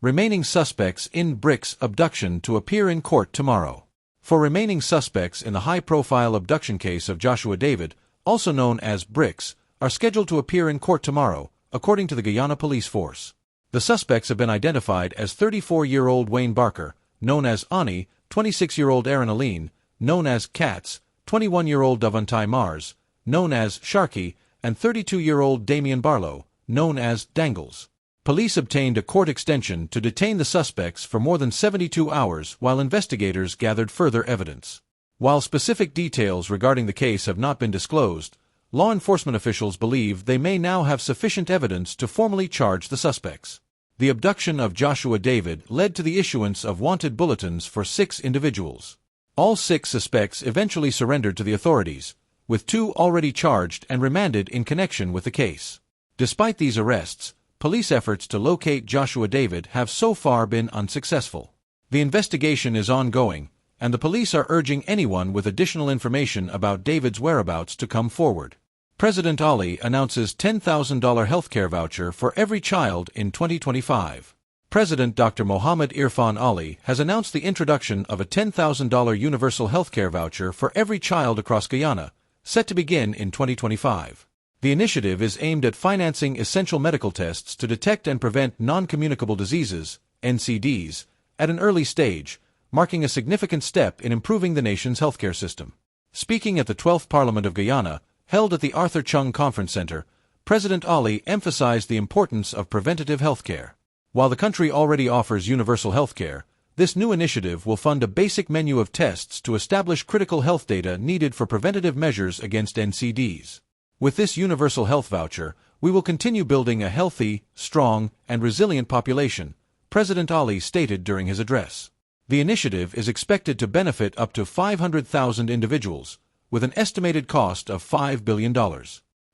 Remaining suspects in BRICS abduction to appear in court tomorrow. 4 remaining suspects in the high-profile abduction case of Joshua David, also known as BRICS, are scheduled to appear in court tomorrow, according to the Guyana police force. The suspects have been identified as 34-year-old Wayne Barker, known as Ani, 26-year-old Aaron Aline, known as Katz, 21-year-old Davontai Mars, known as Sharkey, and 32-year-old Damian Barlow, known as Dangles. Police obtained a court extension to detain the suspects for more than 72 hours while investigators gathered further evidence. While specific details regarding the case have not been disclosed, law enforcement officials believe they may now have sufficient evidence to formally charge the suspects. The abduction of Joshua David led to the issuance of wanted bulletins for 6 individuals. All 6 suspects eventually surrendered to the authorities, with 2 already charged and remanded in connection with the case. Despite these arrests, police efforts to locate Joshua David have so far been unsuccessful. The investigation is ongoing, and the police are urging anyone with additional information about David's whereabouts to come forward. President Ali announces $10,000 healthcare voucher for every child in 2025. President Dr. Mohammed Irfan Ali has announced the introduction of a $10,000 universal healthcare voucher for every child across Guyana, set to begin in 2025. The initiative is aimed at financing essential medical tests to detect and prevent non-communicable diseases, NCDs, at an early stage, marking a significant step in improving the nation's healthcare system. Speaking at the 12th Parliament of Guyana, held at the Arthur Chung Conference Center, President Ali emphasized the importance of preventative healthcare. While the country already offers universal healthcare, this new initiative will fund a basic menu of tests to establish critical health data needed for preventative measures against NCDs. With this universal health voucher, we will continue building a healthy, strong, and resilient population, President Ali stated during his address. The initiative is expected to benefit up to 500,000 individuals, with an estimated cost of $5 billion.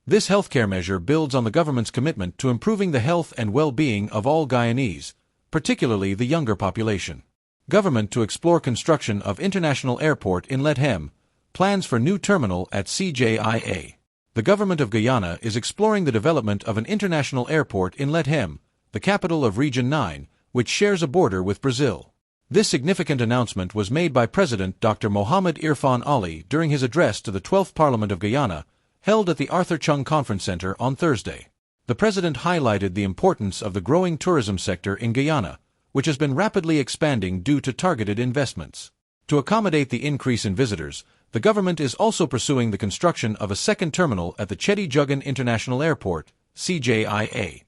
This healthcare measure builds on the government's commitment to improving the health and well-being of all Guyanese, particularly the younger population. Government to explore construction of International Airport in Lethem, plans for new terminal at CJIA. The government of Guyana is exploring the development of an international airport in Lethem, the capital of Region 9, which shares a border with Brazil. This significant announcement was made by President Dr. Mohammed Irfan Ali during his address to the 12th Parliament of Guyana, held at the Arthur Chung Conference Center on Thursday. The president highlighted the importance of the growing tourism sector in Guyana, which has been rapidly expanding due to targeted investments. To accommodate the increase in visitors, the government is also pursuing the construction of a second terminal at the Chetty Jugan International Airport, CJIA.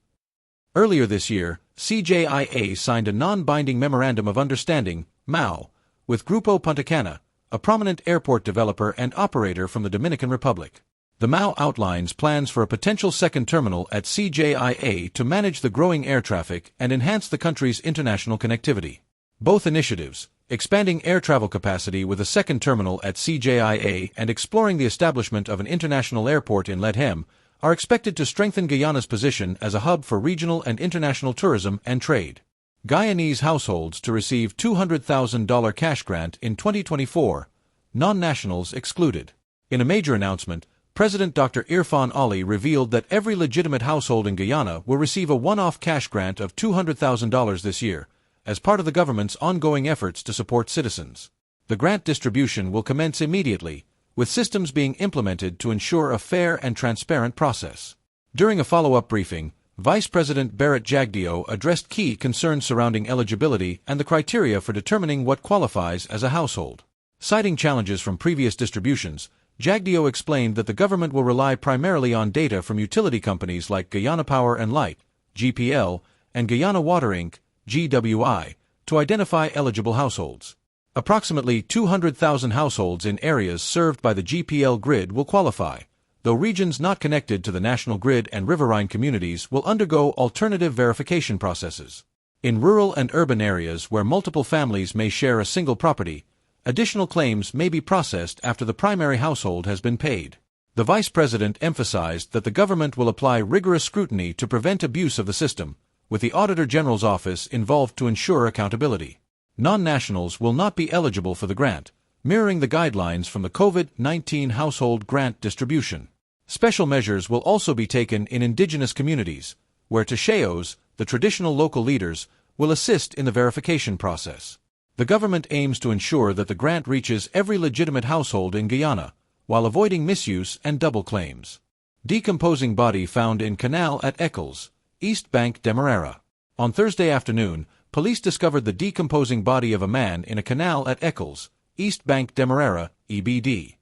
Earlier this year, CJIA signed a non-binding Memorandum of Understanding, MOU, with Grupo Punta Cana, a prominent airport developer and operator from the Dominican Republic. The MOU outlines plans for a potential second terminal at CJIA to manage the growing air traffic and enhance the country's international connectivity. Both initiatives, expanding air travel capacity with a second terminal at CJIA and exploring the establishment of an international airport in Lethem, are expected to strengthen Guyana's position as a hub for regional and international tourism and trade. Guyanese households to receive $200,000 cash grant in 2024, non-nationals excluded. In a major announcement, President Dr. Irfan Ali revealed that every legitimate household in Guyana will receive a one-off cash grant of $200,000 this year, as part of the government's ongoing efforts to support citizens. The grant distribution will commence immediately, with systems being implemented to ensure a fair and transparent process. During a follow-up briefing, Vice President Barrett Jagdeo addressed key concerns surrounding eligibility and the criteria for determining what qualifies as a household. Citing challenges from previous distributions, Jagdeo explained that the government will rely primarily on data from utility companies like Guyana Power and Light, GPL, and Guyana Water Inc., GWI, to identify eligible households. Approximately 200,000 households in areas served by the GPL grid will qualify, though regions not connected to the national grid and riverine communities will undergo alternative verification processes. In rural and urban areas where multiple families may share a single property, additional claims may be processed after the primary household has been paid. The Vice President emphasized that the government will apply rigorous scrutiny to prevent abuse of the system, with the Auditor General's office involved to ensure accountability. Non-nationals will not be eligible for the grant, mirroring the guidelines from the COVID-19 household grant distribution. Special measures will also be taken in indigenous communities, where Tashayos, the traditional local leaders, will assist in the verification process. The government aims to ensure that the grant reaches every legitimate household in Guyana, while avoiding misuse and double claims. Decomposing body found in canal at Eccles, East Bank Demerara. On Thursday afternoon, police discovered the decomposing body of a man in a canal at Eccles, East Bank Demerara, EBD.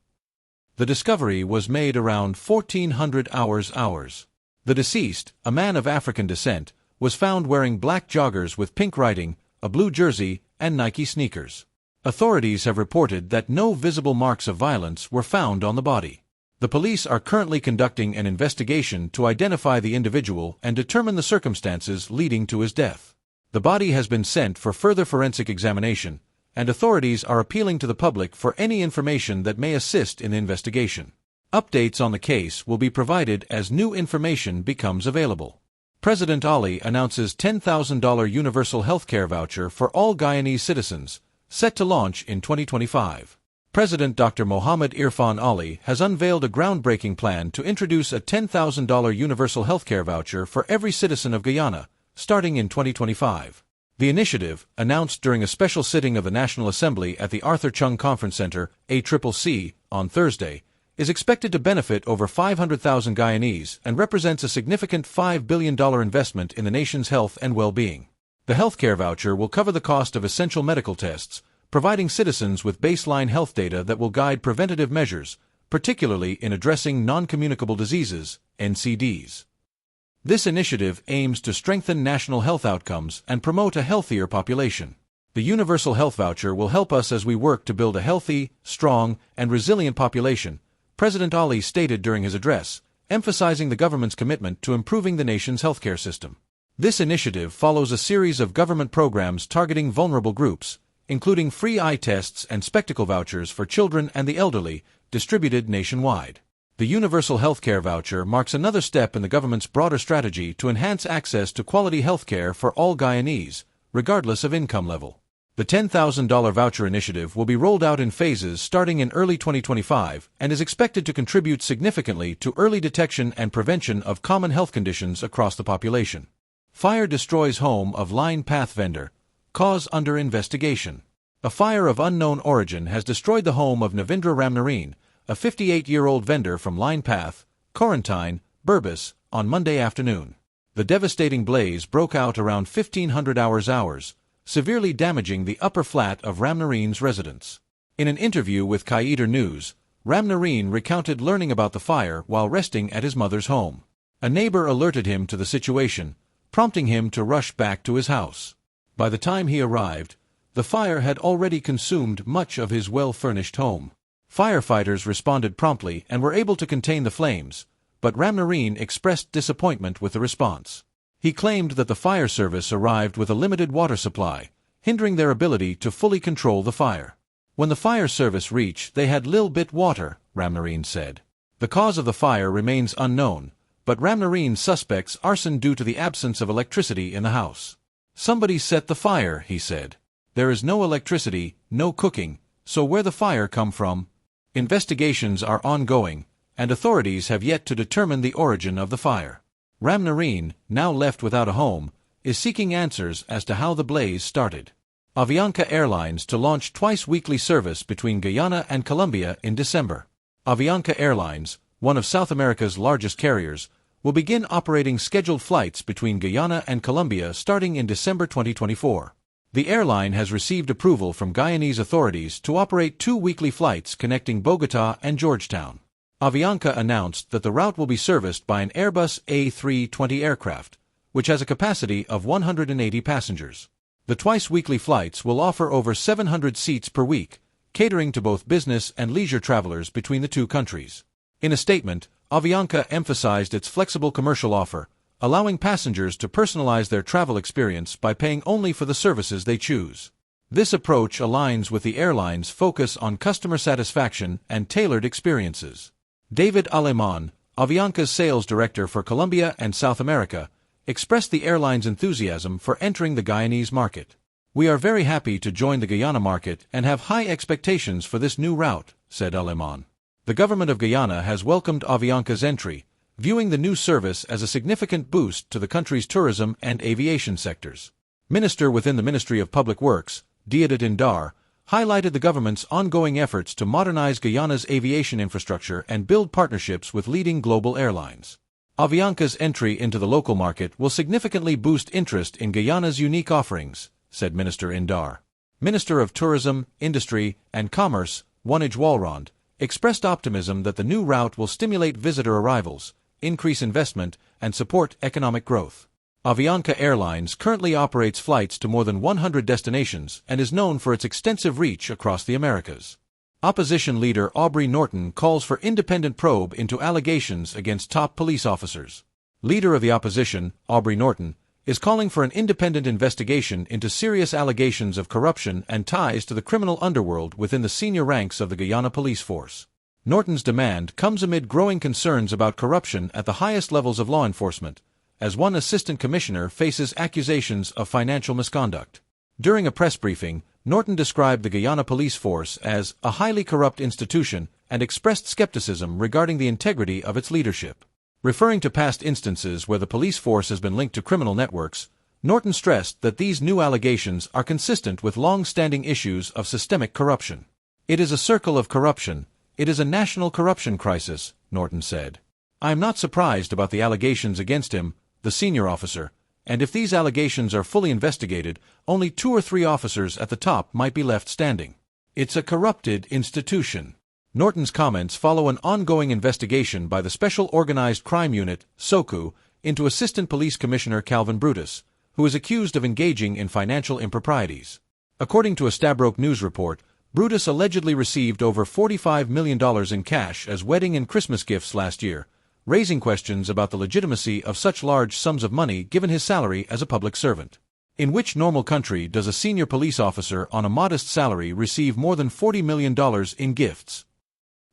The discovery was made around 1400 hours. The deceased, a man of African descent, was found wearing black joggers with pink writing, a blue jersey, and Nike sneakers. Authorities have reported that no visible marks of violence were found on the body. The police are currently conducting an investigation to identify the individual and determine the circumstances leading to his death. The body has been sent for further forensic examination, and authorities are appealing to the public for any information that may assist in the investigation. Updates on the case will be provided as new information becomes available. President Ali announces $10,000 universal healthcare voucher for all Guyanese citizens, set to launch in 2025. President Dr. Mohammed Irfan Ali has unveiled a groundbreaking plan to introduce a $10,000 universal healthcare voucher for every citizen of Guyana, starting in 2025. The initiative, announced during a special sitting of the National Assembly at the Arthur Chung Conference Center, ACCC, on Thursday, is expected to benefit over 500,000 Guyanese and represents a significant $5 billion investment in the nation's health and well-being. The healthcare voucher will cover the cost of essential medical tests, providing citizens with baseline health data that will guide preventative measures, particularly in addressing non-communicable diseases, NCDs. This initiative aims to strengthen national health outcomes and promote a healthier population. The Universal Health Voucher will help us as we work to build a healthy, strong, and resilient population, President Ali stated during his address, emphasizing the government's commitment to improving the nation's healthcare system. This initiative follows a series of government programs targeting vulnerable groups, including free eye tests and spectacle vouchers for children and the elderly, distributed nationwide. The Universal Healthcare Voucher marks another step in the government's broader strategy to enhance access to quality healthcare for all Guyanese, regardless of income level. The $10,000 voucher initiative will be rolled out in phases starting in early 2025 and is expected to contribute significantly to early detection and prevention of common health conditions across the population. Fire destroys home of line path vendor. Cause under investigation. A fire of unknown origin has destroyed the home of Navindra Ramnarine, a 58-year-old vendor from Line Path, Quarantine, Burbus, on Monday afternoon. The devastating blaze broke out around 1500 hours, severely damaging the upper flat of Ramnarine's residence. In an interview with Qaidar News, Ramnarine recounted learning about the fire while resting at his mother's home. A neighbor alerted him to the situation, prompting him to rush back to his house. By the time he arrived, the fire had already consumed much of his well-furnished home. Firefighters responded promptly and were able to contain the flames, but Ramnarine expressed disappointment with the response. He claimed that the fire service arrived with a limited water supply, hindering their ability to fully control the fire. When the fire service reached, they had little bit water, Ramnarine said. The cause of the fire remains unknown, but Ramnarine suspects arson due to the absence of electricity in the house. Somebody set the fire, he said. There is no electricity, no cooking, so where the fire come from? Investigations are ongoing, and authorities have yet to determine the origin of the fire. Ramnarine, now left without a home, is seeking answers as to how the blaze started. Avianca Airlines to launch twice-weekly service between Guyana and Colombia in December. Avianca Airlines, one of South America's largest carriers, will begin operating scheduled flights between Guyana and Colombia starting in December 2024. The airline has received approval from Guyanese authorities to operate 2 weekly flights connecting Bogotá and Georgetown. Avianca announced that the route will be serviced by an Airbus A320 aircraft, which has a capacity of 180 passengers. The twice-weekly flights will offer over 700 seats per week, catering to both business and leisure travelers between the two countries. In a statement, Avianca emphasized its flexible commercial offer, allowing passengers to personalize their travel experience by paying only for the services they choose. This approach aligns with the airline's focus on customer satisfaction and tailored experiences. David Aleman, Avianca's sales director for Colombia and South America, expressed the airline's enthusiasm for entering the Guyanese market. "We are very happy to join the Guyana market and have high expectations for this new route," said Aleman. The government of Guyana has welcomed Avianca's entry, viewing the new service as a significant boost to the country's tourism and aviation sectors. Minister within the Ministry of Public Works, Diadat Indar, highlighted the government's ongoing efforts to modernize Guyana's aviation infrastructure and build partnerships with leading global airlines. Avianca's entry into the local market will significantly boost interest in Guyana's unique offerings, said Minister Indar. Minister of Tourism, Industry, and Commerce, Wanij Walrond, expressed optimism that the new route will stimulate visitor arrivals, increase investment, and support economic growth. Avianca Airlines currently operates flights to more than 100 destinations and is known for its extensive reach across the Americas. Opposition leader Aubrey Norton calls for independent probe into allegations against top police officers. Leader of the opposition, Aubrey Norton, is calling for an independent investigation into serious allegations of corruption and ties to the criminal underworld within the senior ranks of the Guyana police force. Norton's demand comes amid growing concerns about corruption at the highest levels of law enforcement, as one assistant commissioner faces accusations of financial misconduct. During a press briefing, Norton described the Guyana police force as a highly corrupt institution and expressed skepticism regarding the integrity of its leadership. Referring to past instances where the police force has been linked to criminal networks, Norton stressed that these new allegations are consistent with long-standing issues of systemic corruption. "It is a circle of corruption. It is a national corruption crisis," Norton said. "I am not surprised about the allegations against him, the senior officer, and if these allegations are fully investigated, only 2 or 3 officers at the top might be left standing. It's a corrupted institution." Norton's comments follow an ongoing investigation by the Special Organized Crime Unit, SOCU, into Assistant Police Commissioner Calvin Brutus, who is accused of engaging in financial improprieties. According to a Stabroek News report, Brutus allegedly received over $45 million in cash as wedding and Christmas gifts last year, raising questions about the legitimacy of such large sums of money given his salary as a public servant. In which normal country does a senior police officer on a modest salary receive more than $40 million in gifts?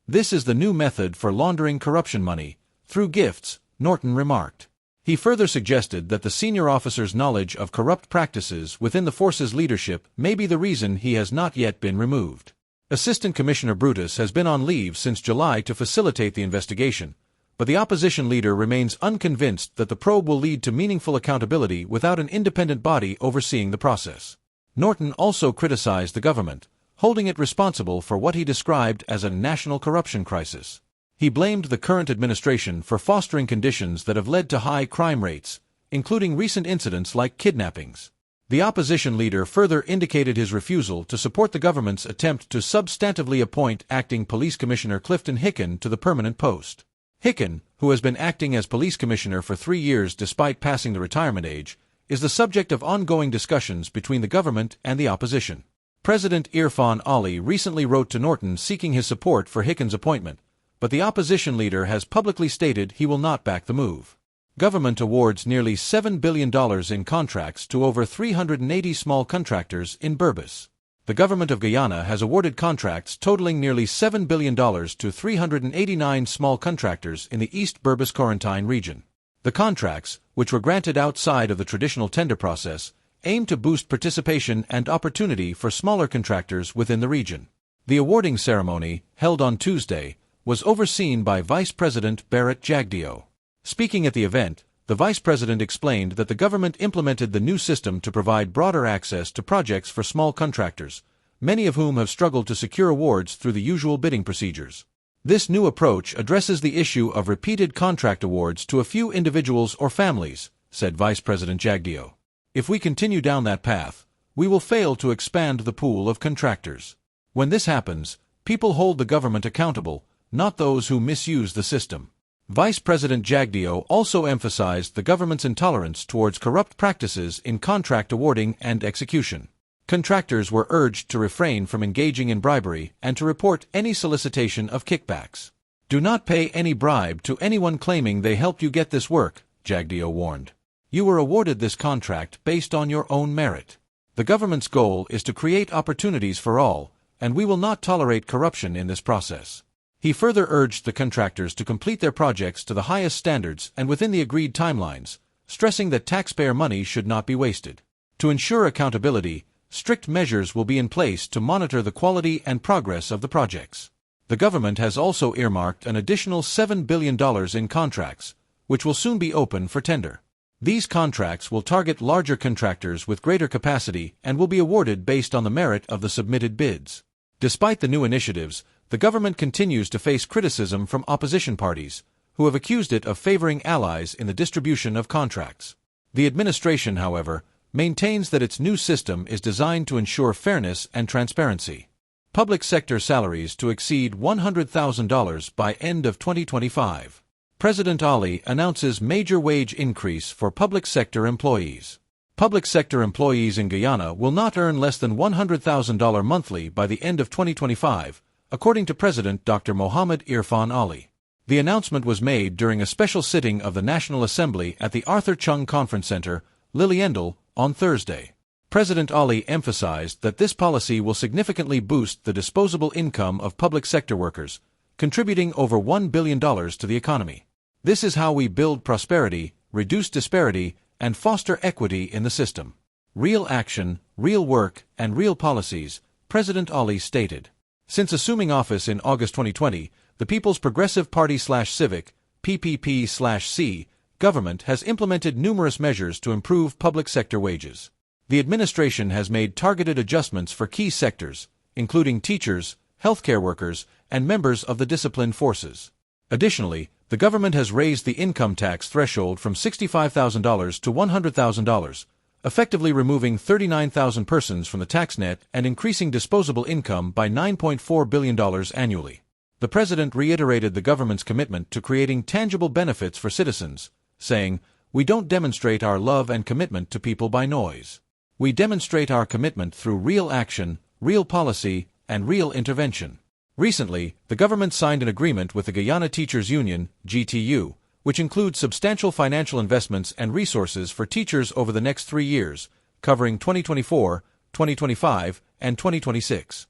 "This is the new method for laundering corruption money, through gifts," Norton remarked. He further suggested that the senior officer's knowledge of corrupt practices within the force's leadership may be the reason he has not yet been removed. Assistant Commissioner Brutus has been on leave since July to facilitate the investigation, but the opposition leader remains unconvinced that the probe will lead to meaningful accountability without an independent body overseeing the process. Norton also criticized the government, holding it responsible for what he described as a national corruption crisis. He blamed the current administration for fostering conditions that have led to high crime rates, including recent incidents like kidnappings. The opposition leader further indicated his refusal to support the government's attempt to substantively appoint acting Police Commissioner Clifton Hicken to the permanent post. Hicken, who has been acting as police commissioner for 3 years despite passing the retirement age, is the subject of ongoing discussions between the government and the opposition. President Irfan Ali recently wrote to Norton seeking his support for Hicken's appointment, but the opposition leader has publicly stated he will not back the move. Government awards nearly $7 billion in contracts to over 380 small contractors in Berbice. The government of Guyana has awarded contracts totaling nearly $7 billion to 389 small contractors in the East Berbice Quarantine region. The contracts, which were granted outside of the traditional tender process, aim to boost participation and opportunity for smaller contractors within the region. The awarding ceremony, held on Tuesday, was overseen by Vice President Barrett Jagdeo. Speaking at the event, the Vice President explained that the government implemented the new system to provide broader access to projects for small contractors, many of whom have struggled to secure awards through the usual bidding procedures. This new approach addresses the issue of repeated contract awards to a few individuals or families, said Vice President Jagdeo. If we continue down that path, we will fail to expand the pool of contractors. When this happens, people hold the government accountable, not those who misuse the system. Vice President Jagdeo also emphasized the government's intolerance towards corrupt practices in contract awarding and execution. Contractors were urged to refrain from engaging in bribery and to report any solicitation of kickbacks. "Do not pay any bribe to anyone claiming they helped you get this work," Jagdeo warned. "You were awarded this contract based on your own merit. The government's goal is to create opportunities for all, and we will not tolerate corruption in this process." He further urged the contractors to complete their projects to the highest standards and within the agreed timelines, stressing that taxpayer money should not be wasted. To ensure accountability, strict measures will be in place to monitor the quality and progress of the projects. The government has also earmarked an additional $7 billion in contracts, which will soon be open for tender. These contracts will target larger contractors with greater capacity and will be awarded based on the merit of the submitted bids. Despite the new initiatives, the government continues to face criticism from opposition parties, who have accused it of favoring allies in the distribution of contracts. The administration, however, maintains that its new system is designed to ensure fairness and transparency. Public sector salaries to exceed $100,000 by end of 2025. President Ali announces major wage increase for public sector employees. Public sector employees in Guyana will not earn less than $100,000 monthly by the end of 2025, according to President Dr. Mohammed Irfan Ali. The announcement was made during a special sitting of the National Assembly at the Arthur Chung Conference Center, Liliendal, on Thursday. President Ali emphasized that this policy will significantly boost the disposable income of public sector workers, contributing over $1 billion to the economy. This is how we build prosperity, reduce disparity, and foster equity in the system. Real action, real work, and real policies, President Ali stated. Since assuming office in August 2020, the People's Progressive Party/Civic, PPP/C, government has implemented numerous measures to improve public sector wages. The administration has made targeted adjustments for key sectors, including teachers, healthcare workers, and members of the disciplined forces. Additionally, the government has raised the income tax threshold from $65,000 to $100,000, effectively removing 39,000 persons from the tax net and increasing disposable income by $9.4 billion annually. The president reiterated the government's commitment to creating tangible benefits for citizens, saying, "We don't demonstrate our love and commitment to people by noise. We demonstrate our commitment through real action, real policy, and real intervention." Recently, the government signed an agreement with the Guyana Teachers Union, GTU, which includes substantial financial investments and resources for teachers over the next 3 years, covering 2024, 2025, and 2026.